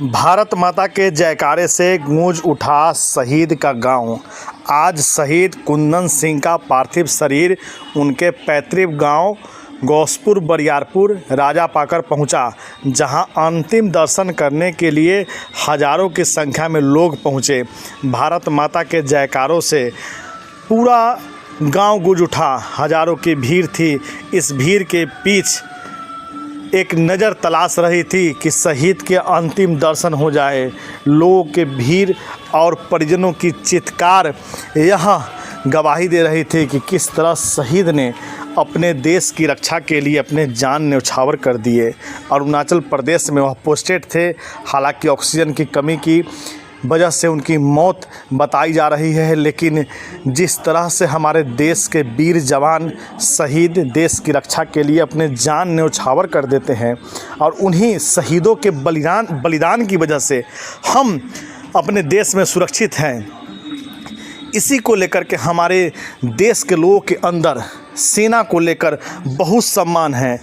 भारत माता के जयकारे से गूंज उठा शहीद का गांव। आज शहीद कुंदन सिंह का पार्थिव शरीर उनके पैतृक गांव गौसपुर बरियारपुर राजापाकर पहुंचा, जहां अंतिम दर्शन करने के लिए हजारों की संख्या में लोग पहुंचे। भारत माता के जयकारों से पूरा गांव गूंज उठा, हजारों की भीड़ थी। इस भीड़ के बीच एक नज़र तलाश रही थी कि शहीद के अंतिम दर्शन हो जाए। लोगों के भीड़ और परिजनों की चित्कार यह गवाही दे रही थी कि किस तरह शहीद ने अपने देश की रक्षा के लिए अपने जान न्यौछावर कर दिए। अरुणाचल प्रदेश में वह पोस्टेड थे, हालांकि ऑक्सीजन की कमी की वजह से उनकी मौत बताई जा रही है। लेकिन जिस तरह से हमारे देश के वीर जवान शहीद देश की रक्षा के लिए अपने जान न्यौछावर कर देते हैं और उन्हीं शहीदों के बलिदान की वजह से हम अपने देश में सुरक्षित हैं, इसी को लेकर के हमारे देश के लोगों के अंदर सेना को लेकर बहुत सम्मान है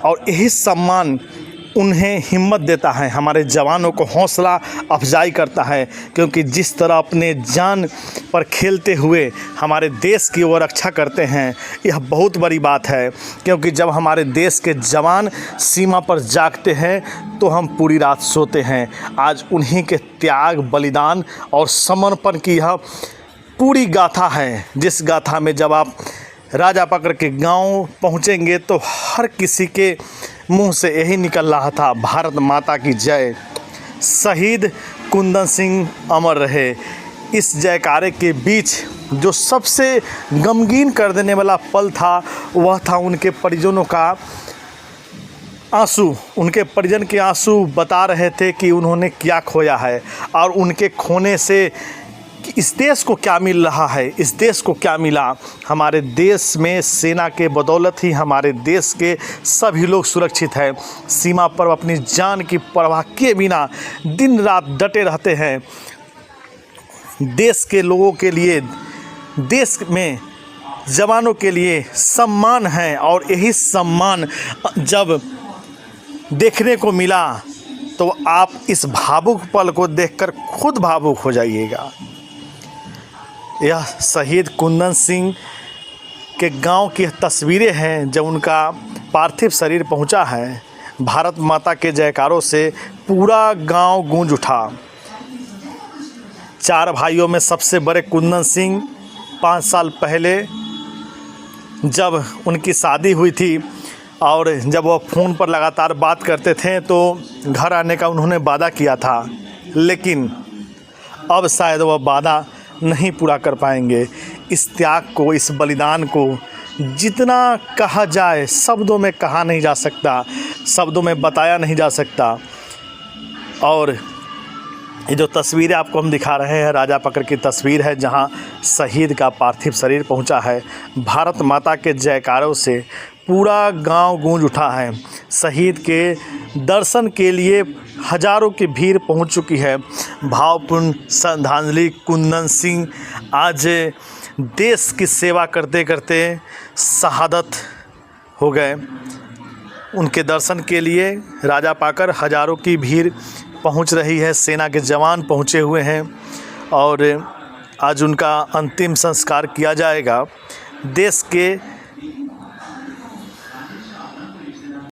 और यही सम्मान उन्हें हिम्मत देता है, हमारे जवानों को हौसला अफजाई करता है। क्योंकि जिस तरह अपने जान पर खेलते हुए हमारे देश की वो रक्षा करते हैं, यह बहुत बड़ी बात है। क्योंकि जब हमारे देश के जवान सीमा पर जागते हैं तो हम पूरी रात सोते हैं। आज उन्हीं के त्याग, बलिदान और समर्पण की यह पूरी गाथा है, जिस गाथा में जब आप राजापाकर के गांव पहुंचेंगे तो हर किसी के मुंह से यही निकल रहा था, भारत माता की जय, शहीद कुंदन सिंह अमर रहे। इस जयकारे के बीच जो सबसे गमगीन कर देने वाला पल था वह था उनके परिजनों का आंसू। उनके परिजन के आंसू बता रहे थे कि उन्होंने क्या खोया है और उनके खोने से इस देश को क्या मिल रहा है, इस देश को क्या मिला। हमारे देश में सेना के बदौलत ही हमारे देश के सभी लोग सुरक्षित हैं। सीमा पर अपनी जान की परवाह किए बिना दिन रात डटे रहते हैं। देश के लोगों के लिए, देश में जवानों के लिए सम्मान है और यही सम्मान जब देखने को मिला तो आप इस भावुक पल को देखकर खुद भावुक हो जाइएगा। यह शहीद कुंदन सिंह के गांव की तस्वीरें हैं जब उनका पार्थिव शरीर पहुंचा है। भारत माता के जयकारों से पूरा गांव गूंज उठा। चार भाइयों में सबसे बड़े कुंदन सिंह 5 साल पहले जब उनकी शादी हुई थी और जब वह फ़ोन पर लगातार बात करते थे तो घर आने का उन्होंने वादा किया था, लेकिन अब शायद वह वादा नहीं पूरा कर पाएंगे। इस त्याग को, इस बलिदान को जितना कहा जाए शब्दों में कहा नहीं जा सकता, शब्दों में बताया नहीं जा सकता। और ये जो तस्वीरें आपको हम दिखा रहे हैं राजापाकर की तस्वीर है, जहां शहीद का पार्थिव शरीर पहुंचा है। भारत माता के जयकारों से पूरा गांव गूंज उठा है। शहीद के दर्शन के लिए हजारों की भीड़ पहुंच चुकी है। भावपूर्ण श्रद्धांजलि कुंदन सिंह आज देश की सेवा करते करते शहादत हो गए। उनके दर्शन के लिए राजापाकर हजारों की भीड़ पहुंच रही है, सेना के जवान पहुंचे हुए हैं और आज उनका अंतिम संस्कार किया जाएगा। देश के